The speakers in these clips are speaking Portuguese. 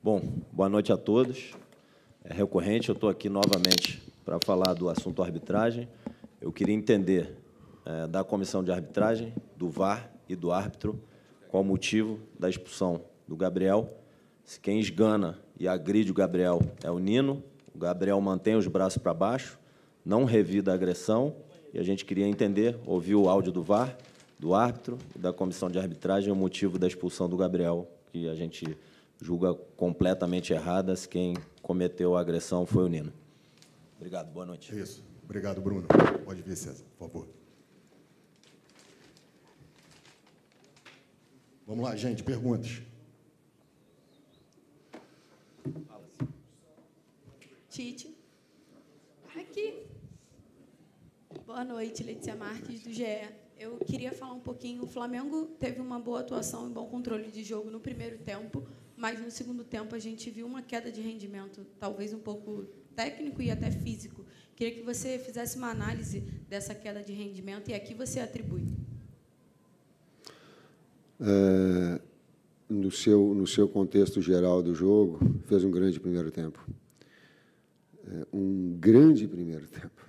Bom, boa noite a todos. É recorrente, eu estou aqui novamente para falar do assunto arbitragem. Eu queria entender da comissão de arbitragem, do VAR e do árbitro qual o motivo da expulsão do Gabriel. Se quem esgana e agride o Gabriel é o Nino, o Gabriel mantém os braços para baixo, não revida a agressão, e a gente queria entender, ouvir o áudio do VAR, do árbitro e da comissão de arbitragem, o motivo da expulsão do Gabriel, que a gente julga completamente errada, se quem cometeu a agressão foi o Nino. Obrigado, boa noite. Isso. Obrigado, Bruno. Pode vir, César, por favor. Vamos lá, gente, perguntas. Tite. Aqui. Boa noite, Letícia Marques, do GE. Eu queria falar um pouquinho. O Flamengo teve uma boa atuação e bom controle de jogo no primeiro tempo, mas no segundo tempo a gente viu uma queda de rendimento, talvez um pouco técnico e até físico. Queria que você fizesse uma análise dessa queda de rendimento e a que você atribui. No seu contexto geral do jogo, fez um grande primeiro tempo. Um grande primeiro tempo.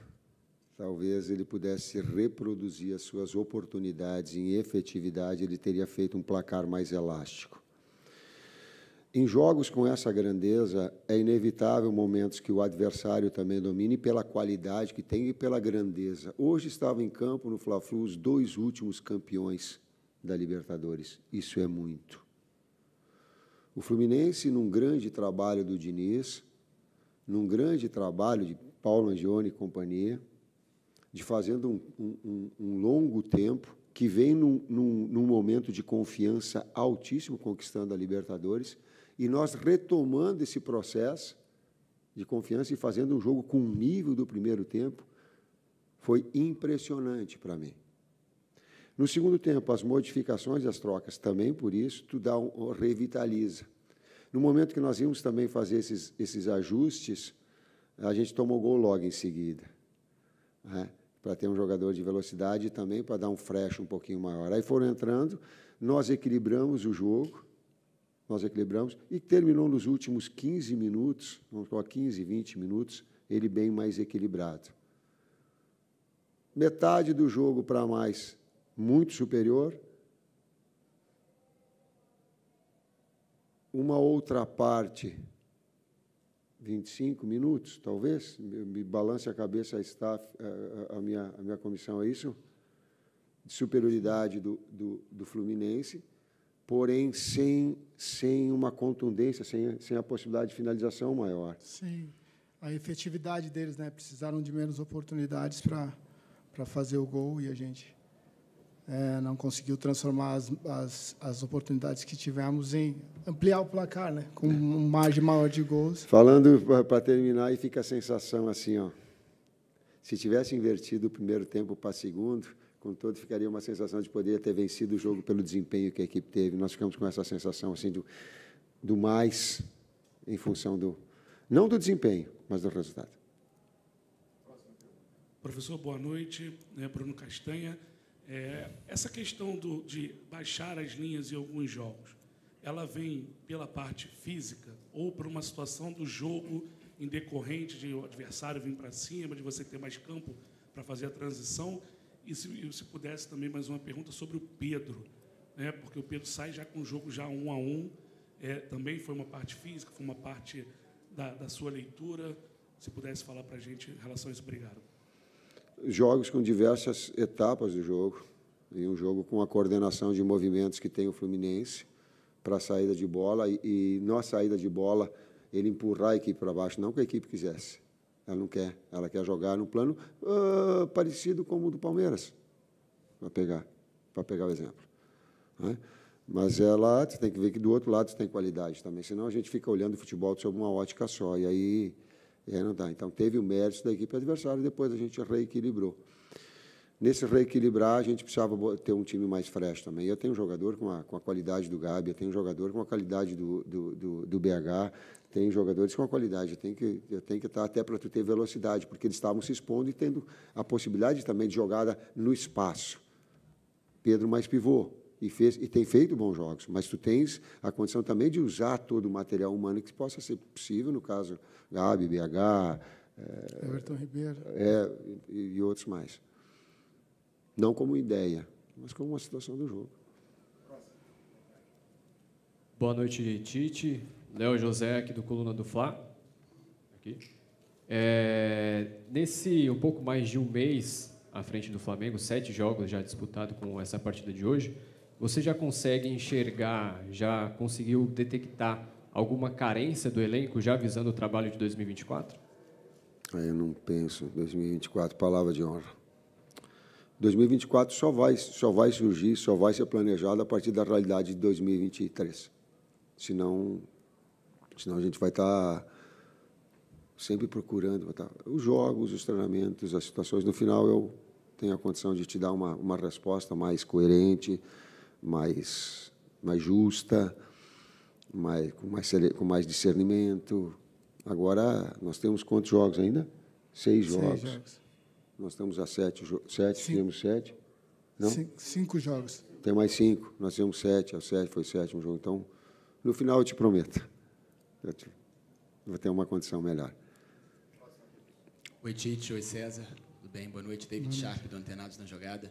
Talvez ele pudesse reproduzir as suas oportunidades em efetividade, ele teria feito um placar mais elástico. Em jogos com essa grandeza, é inevitável momentos que o adversário também domine pela qualidade que tem e pela grandeza. Hoje estavam em campo, no Fla-Flu, os dois últimos campeões da Libertadores. Isso é muito. O Fluminense, num grande trabalho do Diniz, num grande trabalho de Paulo Angione e companhia, de fazendo um longo tempo, que vem num momento de confiança altíssimo, conquistando a Libertadores, e nós retomando esse processo de confiança e fazendo um jogo com o nível do primeiro tempo, foi impressionante para mim. No segundo tempo, as modificações e as trocas, também por isso, tu revitaliza. No momento que nós íamos também fazer esses ajustes, a gente tomou gol logo em seguida, né? Para ter um jogador de velocidade e também para dar um fresh um pouquinho maior. Aí foram entrando, nós equilibramos o jogo, e terminou nos últimos 15 minutos, vamos falar 15, 20 minutos, ele bem mais equilibrado. Metade do jogo para mais, muito superior. Uma outra parte, 25 minutos, talvez, me balance a cabeça a minha comissão, é isso? De superioridade do Fluminense, porém sem uma contundência, sem a possibilidade de finalização maior. Sim, a efetividade deles, né? Precisaram de menos oportunidades para fazer o gol e a gente não conseguiu transformar as oportunidades que tivemos em ampliar o placar, né? Com uma margem maior de gols. Falando para terminar, e fica a sensação assim, ó, se tivesse invertido o primeiro tempo para segundo, com todo, ficaria uma sensação de poder ter vencido o jogo pelo desempenho que a equipe teve. Nós ficamos com essa sensação assim do mais em função não do desempenho, mas do resultado. Professor, boa noite. Bruno Castanha. Essa questão de baixar as linhas em alguns jogos, ela vem pela parte física ou por uma situação do jogo em decorrente de o adversário vir para cima, de você ter mais campo para fazer a transição? E se pudesse também mais uma pergunta sobre o Pedro, né? Porque o Pedro sai já com o jogo já 1-1, também foi uma parte física, foi uma parte da sua leitura. Se pudesse falar para a gente em relação a isso, obrigado. Jogos com diversas etapas do jogo, e um jogo com a coordenação de movimentos que tem o Fluminense para a saída de bola, e na saída de bola ele empurrar a equipe para baixo, não que a equipe quisesse. Ela não quer, ela quer jogar no plano parecido com o do Palmeiras, para pegar o exemplo, né? Mas você tem que ver que do outro lado você tem qualidade também, senão a gente fica olhando o futebol sob uma ótica só, e aí não dá. Então, teve o mérito da equipe adversária, depois a gente reequilibrou. Nesse reequilibrar, a gente precisava ter um time mais fresh também. Eu tenho um jogador com a qualidade do Gabi, eu tenho um jogador com a qualidade do BH, tem jogadores com a qualidade. Eu tenho que estar até para tu ter velocidade, porque eles estavam se expondo e tendo a possibilidade também de jogada no espaço. Pedro mais pivô, e tem feito bons jogos, mas tu tens a condição também de usar todo o material humano que possa ser possível, no caso Gabi, BH, Everton Ribeiro. E outros mais. Não como ideia, mas como uma situação do jogo. Boa noite, Tite. Léo José, aqui do Coluna do Fla. Aqui. Nesse um pouco mais de um mês à frente do Flamengo, 7 jogos já disputados com essa partida de hoje, você já consegue enxergar, já conseguiu detectar alguma carência do elenco, já visando o trabalho de 2024? Eu não penso. 2024, palavra de honra. 2024 só vai surgir, só vai ser planejado a partir da realidade de 2023. Senão a gente vai estar sempre procurando os jogos, os treinamentos, as situações. No final, eu tenho a condição de te dar uma resposta mais coerente, mais justa, com mais discernimento. Agora, nós temos quantos jogos ainda? 6 jogos. Nós estamos a 7, temos 7? Não? 5 jogos. Tem mais 5. Nós temos 7, a 7 foi o 7º jogo. Então, no final, eu te prometo, vou ter uma condição melhor. Oi, Tite. Oi, César. Tudo bem? Boa noite. David Sharp, do Antenados na Jogada.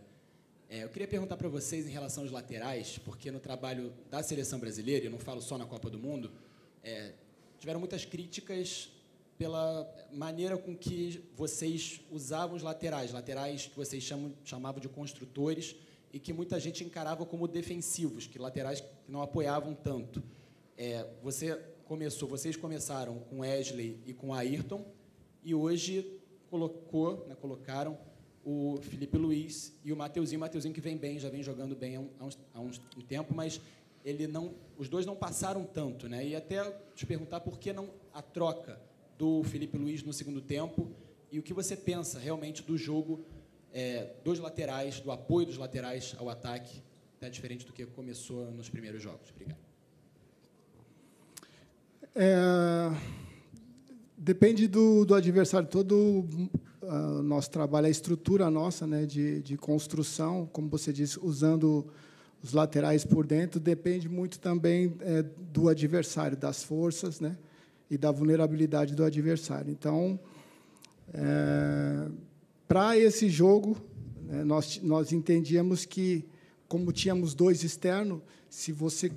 Eu queria perguntar para vocês em relação aos laterais, porque no trabalho da seleção brasileira, e eu não falo só na Copa do Mundo, tiveram muitas críticas pela maneira com que vocês usavam os laterais que vocês chamavam de construtores e que muita gente encarava como defensivos, que laterais que não apoiavam tanto. Vocês começaram com Wesley e com Ayrton, e hoje colocaram o Felipe Luiz e o Mateuzinho que vem bem, já vem jogando bem há um tempo, mas os dois não passaram tanto, né? E até te perguntar por que não a troca do Felipe Luiz no segundo tempo e o que você pensa realmente do jogo dos laterais, do apoio dos laterais ao ataque, até diferente do que começou nos primeiros jogos. Obrigado. Depende do adversário. Todo o nosso trabalho, a estrutura nossa, né, de construção, como você disse, usando os laterais por dentro, depende muito também do adversário, das forças, né, e da vulnerabilidade do adversário. Então, para esse jogo, né, nós entendíamos que, como tínhamos 2 externos, se você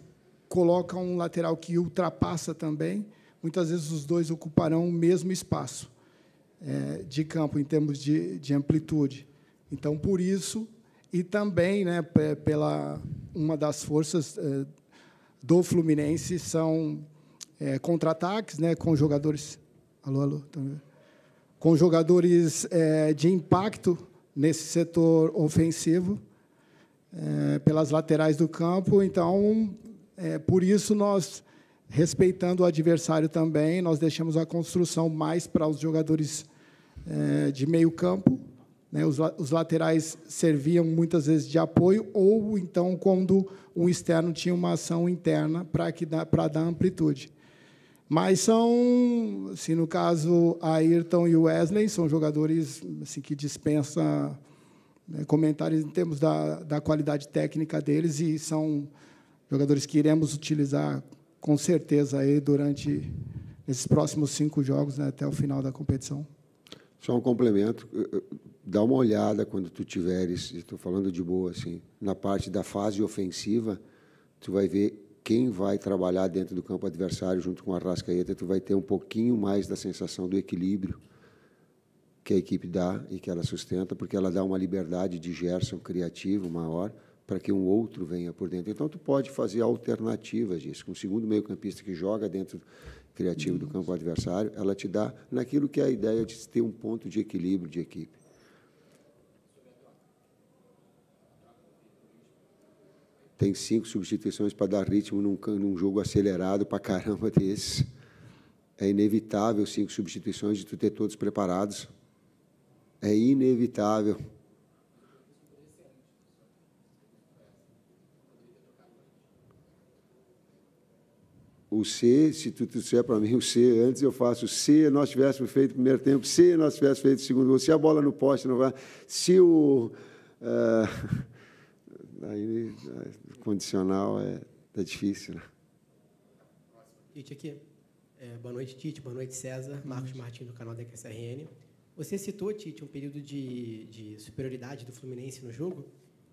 coloca um lateral que ultrapassa também, muitas vezes os 2 ocuparão o mesmo espaço de campo, em termos de amplitude. Então, por isso, e também, né, pela uma das forças do Fluminense são contra-ataques, né, com jogadores... Alô, com jogadores de impacto nesse setor ofensivo, pelas laterais do campo. Então, por isso, nós, respeitando o adversário também, nós deixamos a construção mais para os jogadores de meio campo, né? Os laterais serviam muitas vezes de apoio, ou então quando um externo tinha uma ação interna para dar amplitude. Mas são, assim, no caso, Ayrton e o Wesley, são jogadores assim, que dispensam comentários em termos da qualidade técnica deles, e são jogadores que iremos utilizar com certeza aí durante esses próximos 5 jogos, né, até o final da competição. Só um complemento. Dá uma olhada quando tu tiveres, estou falando de boa, assim, na parte da fase ofensiva, tu vai ver quem vai trabalhar dentro do campo adversário junto com a Arrascaeta, tu vai ter um pouquinho mais da sensação do equilíbrio que a equipe dá e que ela sustenta, porque ela dá uma liberdade de Gerson criativo maior para que um outro venha por dentro. Então, tu pode fazer alternativas disso. Com o segundo meio-campista que joga dentro criativo do campo adversário, ela te dá naquilo que é a ideia de ter um ponto de equilíbrio de equipe. Tem 5 substituições para dar ritmo num jogo acelerado para caramba desses. É inevitável 5 substituições de tu ter todos preparados. É inevitável. O C, se tu disser para mim o C, antes eu faço o C, nós tivéssemos feito o primeiro tempo, C, nós tivéssemos feito o segundo, se a bola no poste não vai, se o... Aí, condicional é difícil, né? Tite, aqui. Boa noite, Tite. Boa noite, César. Marcos Martins, do canal da QSRN. Você citou, Tite, um período de superioridade do Fluminense no jogo.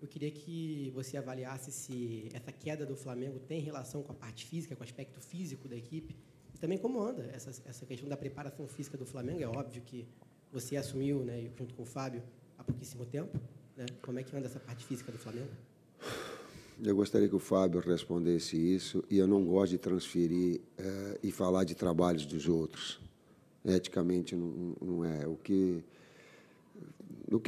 Eu queria que você avaliasse se essa queda do Flamengo tem relação com a parte física, com o aspecto físico da equipe, e também como anda essa questão da preparação física do Flamengo. É óbvio que você assumiu, né, junto com o Fábio, há pouquíssimo tempo, né? Como é que anda essa parte física do Flamengo? Eu gostaria que o Fábio respondesse isso, e eu não gosto de transferir e falar de trabalhos dos outros. Eticamente, não é. O que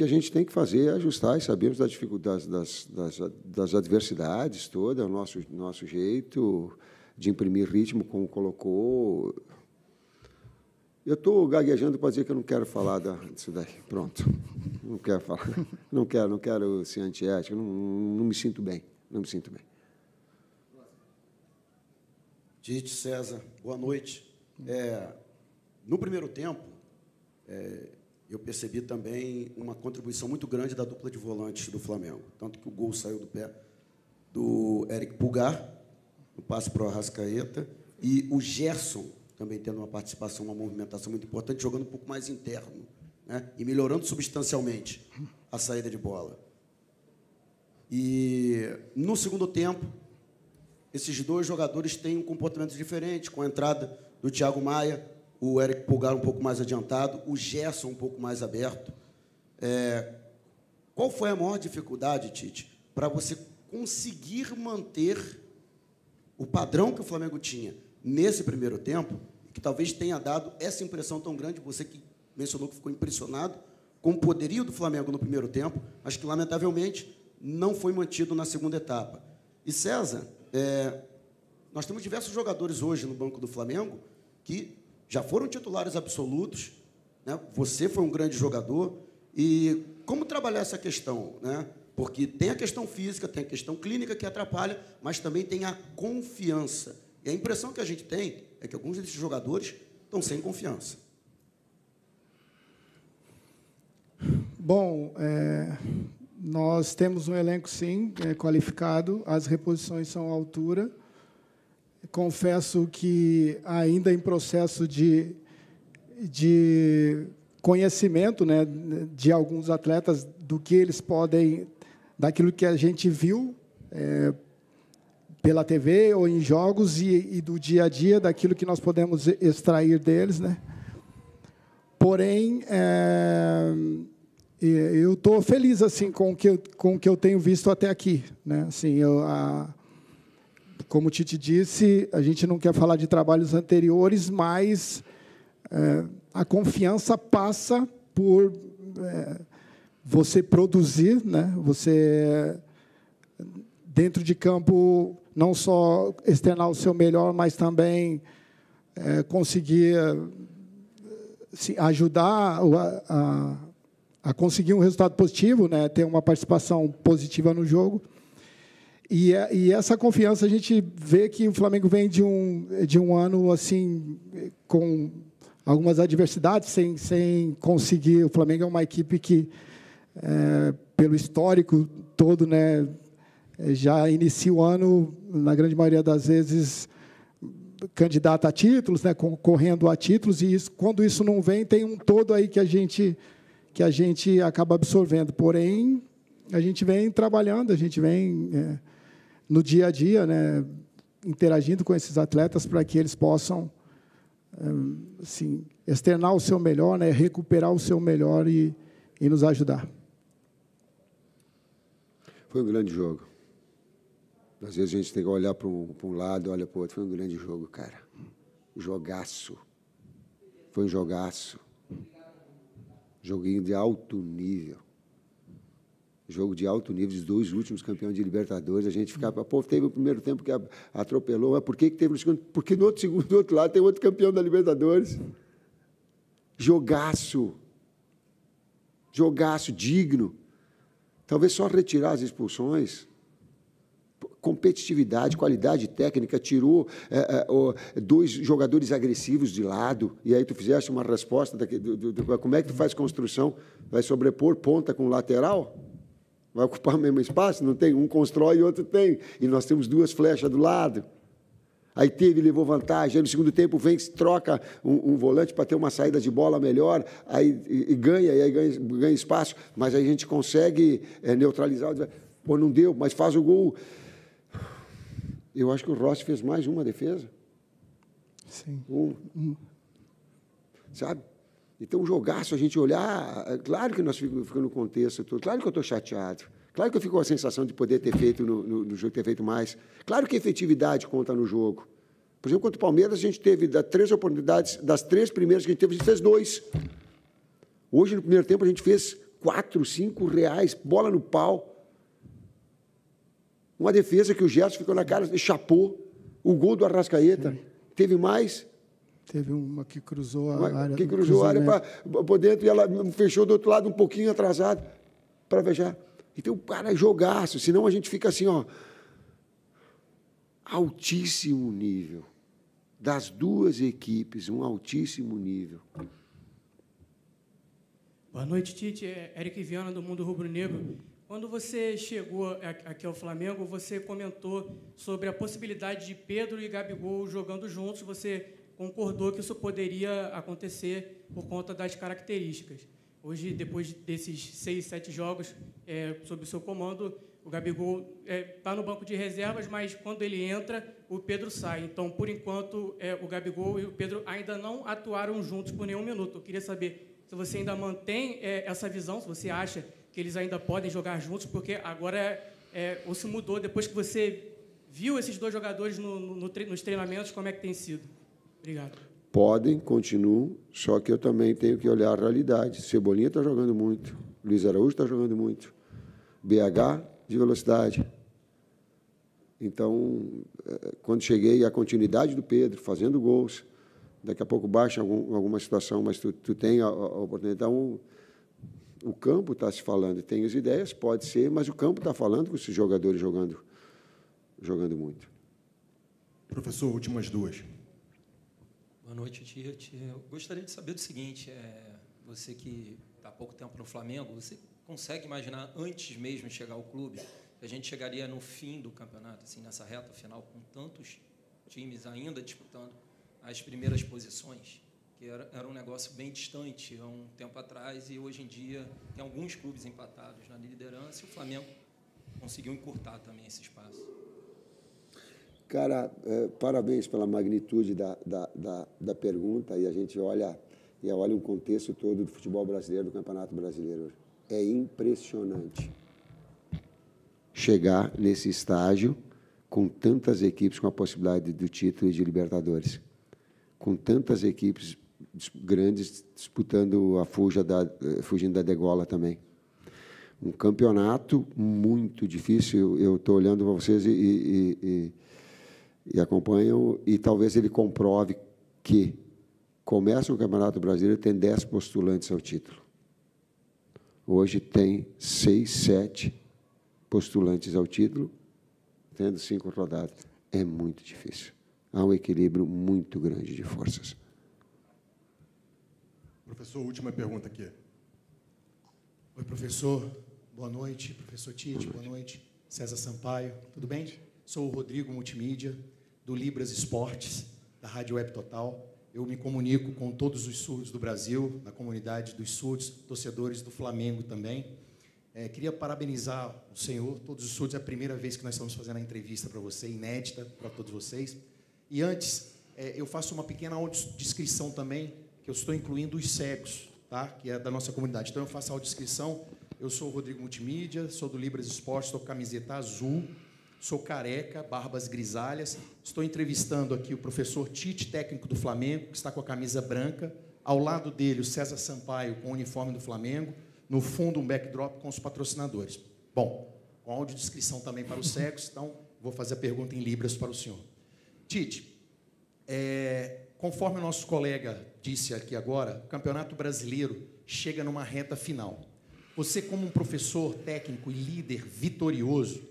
a gente tem que fazer é ajustar, e sabemos das dificuldades, das adversidades todas, é o nosso jeito de imprimir ritmo, como colocou. Eu estou gaguejando para dizer que eu não quero falar disso daí. Pronto. Não quero falar. Não quero ser antiético, não me sinto bem. Não me sinto bem. Tite, César, boa noite. No primeiro tempo, eu percebi também uma contribuição muito grande da dupla de volantes do Flamengo. Tanto que o gol saiu do pé do Eric Pulgar, no passe para o Arrascaeta, e o Gerson também tendo uma participação, uma movimentação muito importante, jogando um pouco mais interno, né? E melhorando substancialmente a saída de bola. E, no segundo tempo, esses dois jogadores têm um comportamento diferente, com a entrada do Thiago Maia, o Eric Pulgar um pouco mais adiantado, o Gerson um pouco mais aberto. Qual foi a maior dificuldade, Tite, para você conseguir manter o padrão que o Flamengo tinha nesse primeiro tempo, que talvez tenha dado essa impressão tão grande, você que mencionou que ficou impressionado com o poderio do Flamengo no primeiro tempo, mas que, lamentavelmente, não foi mantido na segunda etapa. E, César, nós temos diversos jogadores hoje no banco do Flamengo que já foram titulares absolutos, né? Você foi um grande jogador. E como trabalhar essa questão, né? Porque tem a questão física, tem a questão clínica que atrapalha, mas também tem a confiança. E a impressão que a gente tem é que alguns desses jogadores estão sem confiança. Bom, nós temos um elenco, sim, qualificado, as reposições são à altura. Confesso que ainda em processo de conhecimento, né, de alguns atletas, do que eles podem, daquilo que a gente viu pela TV ou em jogos e do dia a dia, daquilo que nós podemos extrair deles, né? Porém, eu estou feliz assim com o que eu tenho visto até aqui, né? Assim, como o Tite disse, a gente não quer falar de trabalhos anteriores, mas a confiança passa por você produzir, né? Você, dentro de campo, não só externar o seu melhor, mas também conseguir ajudar a conseguir um resultado positivo, né? Ter uma participação positiva no jogo. E essa confiança, a gente vê que o Flamengo vem de um ano assim, com algumas adversidades, sem conseguir. O Flamengo é uma equipe que, pelo histórico todo, né, já inicia o ano, na grande maioria das vezes, candidata a títulos, né, concorrendo a títulos, e quando isso não vem, tem um todo aí que a gente acaba absorvendo. Porém, a gente vem trabalhando, a gente vem no dia a dia, né, interagindo com esses atletas para que eles possam assim, externar o seu melhor, né, recuperar o seu melhor e nos ajudar. Foi um grande jogo. Às vezes a gente tem que olhar para um lado, olha para o outro. Foi um grande jogo, cara. Jogaço. Foi um jogaço. Joguinho de alto nível. Jogo de alto nível, os dois últimos campeões de Libertadores. A gente ficava, pô, teve o primeiro tempo que atropelou, mas por que teve no segundo? Porque no outro lado tem outro campeão da Libertadores. Jogaço. Jogaço, digno. Talvez só retirar as expulsões. Competitividade, qualidade técnica, tirou dois jogadores agressivos de lado, e aí tu fizeste uma resposta como é que tu faz construção? Vai sobrepor ponta com lateral? Vai ocupar o mesmo espaço? Não tem? Um constrói e outro tem. E nós temos 2 flechas do lado. Aí levou vantagem. Aí no segundo tempo vem, troca um volante para ter uma saída de bola melhor, aí ganha espaço. Mas aí a gente consegue neutralizar. Pô, não deu, mas faz o gol. Eu acho que o Rossi fez mais uma defesa. Sim. Sabe? Então, um jogaço, a gente olhar... Claro que nós ficamos no contexto todo. Claro que eu estou chateado. Claro que eu fico com a sensação de poder ter feito no jogo, ter feito mais. Claro que a efetividade conta no jogo. Por exemplo, contra o Palmeiras, a gente teve 3 oportunidades, das 3 primeiras que a gente teve, a gente fez 2. Hoje, no primeiro tempo, a gente fez 4, 5 reais, bola no pau. Uma defesa que o Gerson ficou na cara, chapou. O gol do Arrascaeta. Sim. Teve mais... Teve uma que cruzou a área. Que cruzou a área por dentro e ela fechou do outro lado um pouquinho atrasado para fechar. Então, cara, jogaço. Senão a gente fica assim, ó, altíssimo nível. Das 2 equipes, um altíssimo nível. Boa noite, Tite. Eric Viana, do Mundo Rubro Negro. Quando você chegou aqui ao Flamengo, você comentou sobre a possibilidade de Pedro e Gabigol jogando juntos. Você concordou que isso poderia acontecer por conta das características. Hoje, depois desses 6, 7 jogos sob o seu comando, o Gabigol está no banco de reservas, mas quando ele entra, o Pedro sai. Então, por enquanto, o Gabigol e o Pedro ainda não atuaram juntos por nenhum minuto. Eu queria saber se você ainda mantém essa visão, se você acha que eles ainda podem jogar juntos, porque agora ou se mudou, depois que você viu esses 2 jogadores nos treinamentos, como é que tem sido? Obrigado. Podem, continuam, só que eu também tenho que olhar a realidade. Cebolinha está jogando muito, Luiz Araújo está jogando muito, BH de velocidade. Então, quando cheguei, a continuidade do Pedro, fazendo gols, daqui a pouco baixa alguma situação, mas tu tem a oportunidade. Então, o campo está se falando, tem as ideias, pode ser, mas o campo está falando com esses jogadores jogando muito. Professor, últimas 2. Boa noite, Tite. Eu gostaria de saber do seguinte, você que está há pouco tempo no Flamengo, você consegue imaginar, antes mesmo de chegar ao clube, que a gente chegaria no fim do campeonato, assim, nessa reta final, com tantos times ainda disputando as primeiras posições, que era um negócio bem distante há um tempo atrás, e hoje em dia tem alguns clubes empatados na liderança, e o Flamengo conseguiu encurtar também esse espaço. Cara, parabéns pela magnitude da pergunta, e a gente olha um contexto todo do futebol brasileiro, do Campeonato Brasileiro. É impressionante chegar nesse estágio com tantas equipes com a possibilidade do título e de Libertadores, com tantas equipes grandes disputando fugindo da degola também. Um campeonato muito difícil. Eu estou olhando para vocês e acompanham, e talvez ele comprove que começa o Campeonato Brasileiro, tem 10 postulantes ao título. Hoje tem 6, 7 postulantes ao título, tendo 5 rodadas. É muito difícil. Há um equilíbrio muito grande de forças. Professor, última pergunta aqui. Oi, professor. Boa noite, professor Tite. Boa noite, César Sampaio. Tudo bem? Sou o Rodrigo Multimídia, do Libras Esportes, da Rádio Web Total. Eu me comunico com todos os surdos do Brasil, na comunidade dos surdos, torcedores do Flamengo também. Queria parabenizar o senhor, todos os surdos. É a primeira vez que nós estamos fazendo a entrevista para você, inédita para todos vocês. E antes, eu faço uma pequena audiodescrição também, que eu estou incluindo os cegos, tá? Que é da nossa comunidade. Então, eu faço a audiodescrição. Eu sou o Rodrigo Multimídia, sou do Libras Esportes, estou com camiseta azul, sou careca, barbas grisalhas. Estou entrevistando aqui o professor Tite, técnico do Flamengo, que está com a camisa branca. Ao lado dele, o César Sampaio, com o uniforme do Flamengo. No fundo, um backdrop com os patrocinadores. Bom, com audiodescrição também para os cegos, então vou fazer a pergunta em Libras para o senhor. Tite, conforme o nosso colega disse aqui agora, o Campeonato Brasileiro chega numa reta final. Você, como um professor técnico e líder vitorioso,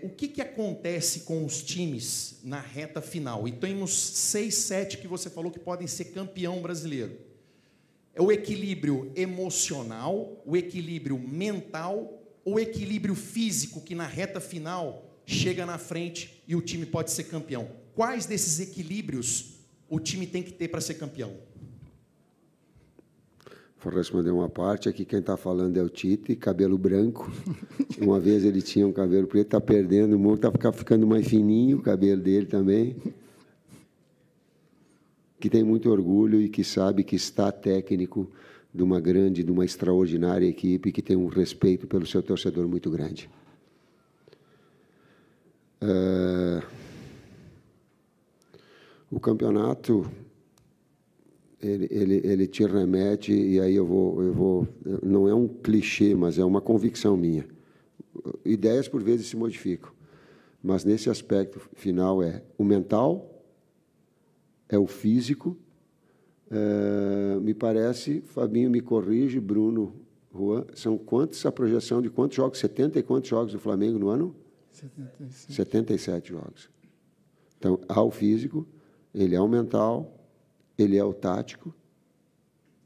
o que acontece com os times na reta final? E temos 6, 7 que você falou que podem ser campeão brasileiro. É o equilíbrio emocional, o equilíbrio mental ou equilíbrio físico que na reta final chega na frente e o time pode ser campeão? Quais desses equilíbrios o time tem que ter para ser campeão? Vou responder uma parte aqui. Quem está falando é o Tite, cabelo branco. Uma vez ele tinha um cabelo preto, está perdendo um pouco, está ficando mais fininho o cabelo dele também. Que tem muito orgulho e que sabe que está técnico de uma grande, de uma extraordinária equipe, que tem um respeito pelo seu torcedor muito grande. O campeonato, ele te remete, e aí eu vou, não é um clichê, mas é uma convicção minha. Ideias, por vezes, se modificam, mas nesse aspecto final é o mental, é o físico. Me parece, Fabinho me corrige, Bruno, Juan, são quantos a projeção de quantos jogos? 70 e quantos jogos do Flamengo no ano? 77 jogos. Então, há o físico, ele é o mental, ele é o tático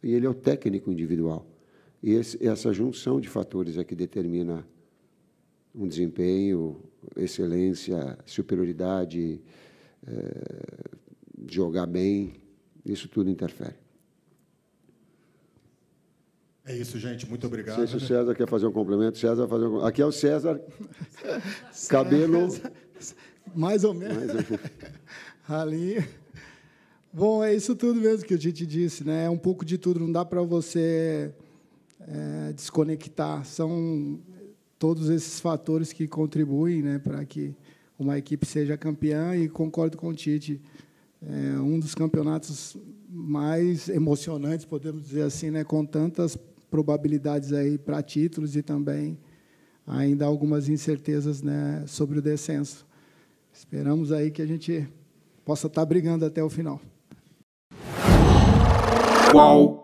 e ele é o técnico individual. E essa junção de fatores é que determina um desempenho, excelência, superioridade, jogar bem, isso tudo interfere. É isso, gente. Muito obrigado. Não sei se o César quer fazer um complemento. César fazer um... Aqui é o César, cabelo... Mais ou menos. Ali. Bom, é isso tudo mesmo que o Tite disse, né? É um pouco de tudo, não dá para você desconectar. São todos esses fatores que contribuem, né, para que uma equipe seja campeã, e concordo com o Tite. É um dos campeonatos mais emocionantes, podemos dizer assim, né, com tantas probabilidades aí para títulos e também ainda algumas incertezas, né, sobre o descenso. Esperamos aí que a gente possa estar brigando até o final. Qual?